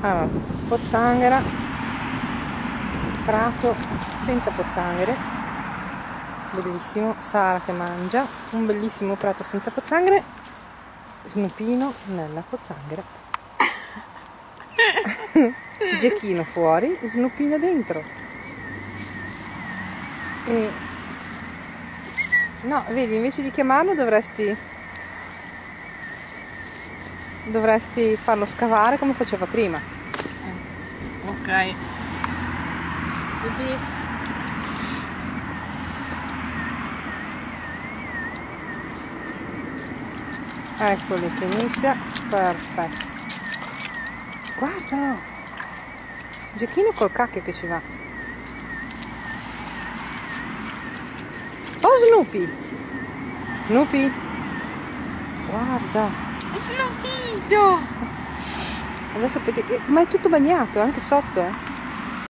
Allora, pozzanghera, prato senza pozzanghere, bellissimo. Sara che mangia un bellissimo prato senza pozzanghere, Snupino nella pozzanghera. Gechino fuori, Snupino dentro. E no, vedi, invece di chiamarlo dovresti farlo scavare come faceva prima. Ok. Su di. Eccoli che inizia. Perfetto. Guardalo, Gechino col cacchio che ci va. Oh, Snoopy, guarda, Snupito! adesso ma è tutto bagnato anche sotto,